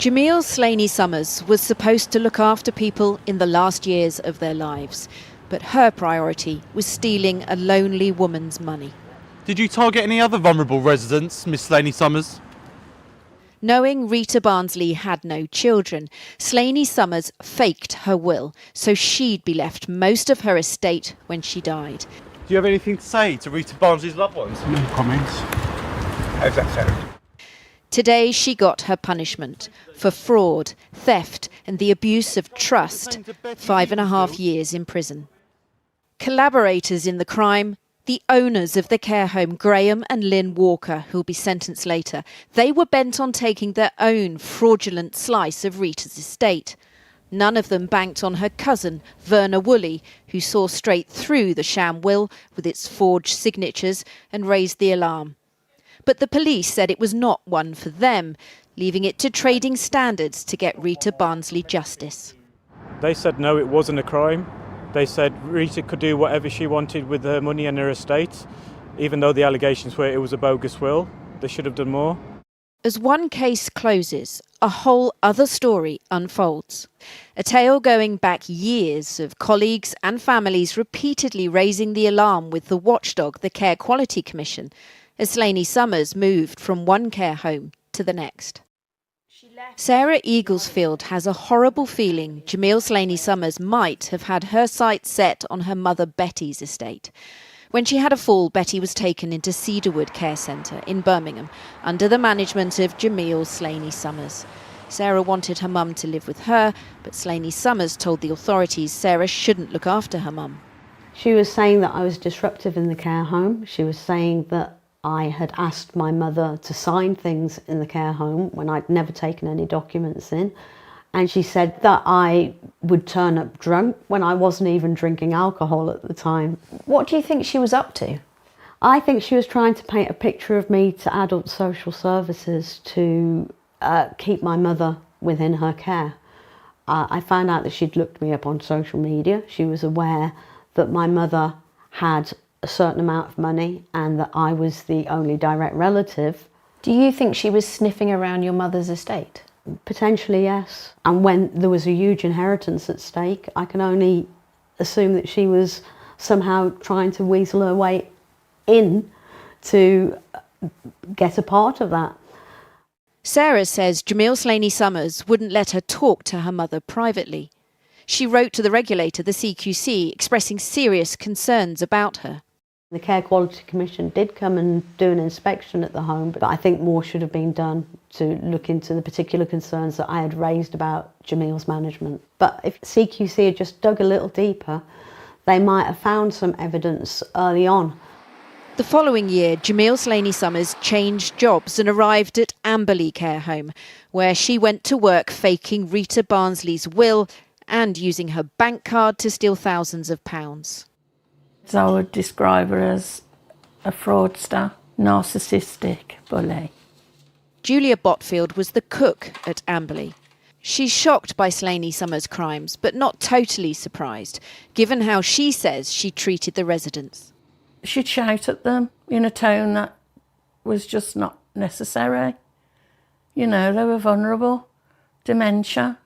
Jamiel Slaney Summers was supposed to look after people in the last years of their lives, but her priority was stealing a lonely woman's money. Did you target any other vulnerable residents, Miss Slaney Summers? Knowing Rita Barnsley had no children, Slaney Summers faked her will so she'd be left most of her estate when she died. Do you have anything to say to Rita Barnsley's loved ones? No comments. How's that sound? Today she got her punishment for fraud, theft and the abuse of trust, 5.5 years in prison. Collaborators in the crime, the owners of the care home, Graham and Lynn Walker, who'll be sentenced later, they were bent on taking their own fraudulent slice of Rita's estate. None of them banked on her cousin, Verna Woolley, who saw straight through the sham will with its forged signatures and raised the alarm. But the police said it was not one for them, leaving it to trading standards to get Rita Barnsley justice. They said no, it wasn't a crime. They said Rita could do whatever she wanted with her money and her estate, even though the allegations were it was a bogus will. They should have done more. As one case closes, a whole other story unfolds. A tale going back years of colleagues and families repeatedly raising the alarm with the watchdog, the Care Quality Commission, as Slaney Summers moved from one care home to the next. Sarah Eaglesfield has a horrible feeling Jamiel Slaney Summers might have had her sights set on her mother Betty's estate. When she had a fall, Betty was taken into Cedarwood Care Centre in Birmingham under the management of Jamiel Slaney Summers. Sarah wanted her mum to live with her, but Slaney Summers told the authorities Sarah shouldn't look after her mum. She was saying that I was disruptive in the care home. She was saying that I had asked my mother to sign things in the care home when I'd never taken any documents in. And she said that I would turn up drunk when I wasn't even drinking alcohol at the time. What do you think she was up to? I think she was trying to paint a picture of me to adult social services to keep my mother within her care. I found out that she'd looked me up on social media. She was aware that my mother had a certain amount of money and that I was the only direct relative. Do you think she was sniffing around your mother's estate? Potentially, yes. And when there was a huge inheritance at stake, I can only assume that she was somehow trying to weasel her way in to get a part of that. Sarah says Jamiel Slaney Summers wouldn't let her talk to her mother privately. She wrote to the regulator, the CQC, expressing serious concerns about her. The Care Quality Commission did come and do an inspection at the home, but I think more should have been done to look into the particular concerns that I had raised about Jamiel's management. But if CQC had just dug a little deeper, they might have found some evidence early on. The following year, Jamiel Slaney Summers changed jobs and arrived at Amberley Care Home, where she went to work faking Rita Barnsley's will and using her bank card to steal thousands of pounds. So I would describe her as a fraudster, narcissistic bully. Julia Botfield was the cook at Amberley. She's shocked by Slaney Summers' crimes, but not totally surprised, given how she says she treated the residents. She'd shout at them in a tone that was just not necessary. You know, they were vulnerable, dementia.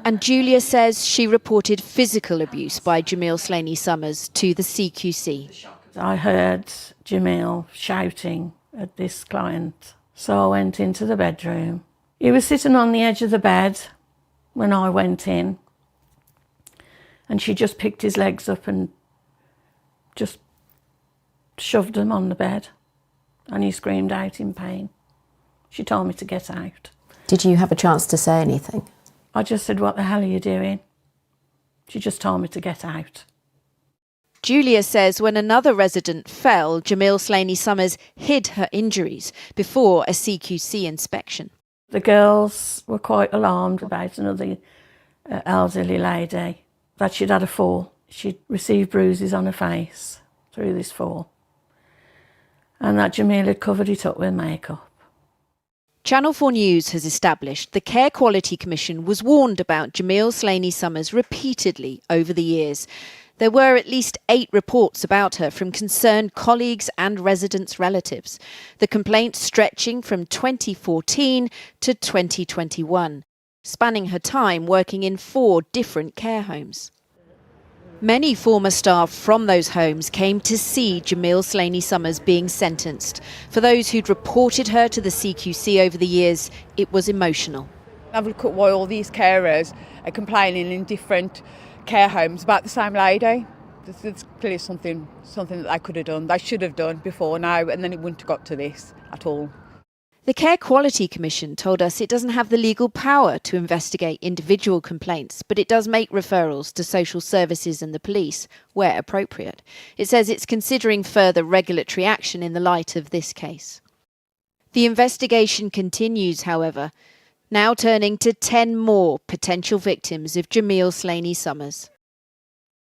And Julia says she reported physical abuse by Jamiel Slaney Summers to the CQC. I heard Jamiel shouting at this client, so I went into the bedroom. He was sitting on the edge of the bed when I went in, and she just picked his legs up and just shoved them on the bed, and he screamed out in pain. She told me to get out. Did you have a chance to say anything? I just said, "What the hell are you doing?" She just told me to get out. Julia says when another resident fell, Jamiel Slaney Summers hid her injuries before a CQC inspection. The girls were quite alarmed about another elderly lady, that she'd had a fall. She'd received bruises on her face through this fall, and that Jamiel had covered it up with makeup. Channel 4 News has established the Care Quality Commission was warned about Jamiel Slaney Summers repeatedly over the years. There were at least 8 reports about her from concerned colleagues and residents' relatives, the complaints stretching from 2014 to 2021, spanning her time working in 4 different care homes. Many former staff from those homes came to see Jamiel Slaney Summers being sentenced. For those who'd reported her to the CQC over the years, it was emotional. Have a look at why all these carers are complaining in different care homes about the same lady. There's clearly something that they could have done, they should have done before now, and then it wouldn't have got to this at all. The Care Quality Commission told us it doesn't have the legal power to investigate individual complaints, but it does make referrals to social services and the police where appropriate. It says it's considering further regulatory action in the light of this case. The investigation continues, however, now turning to 10 more potential victims of Jamiel Slaney Summers.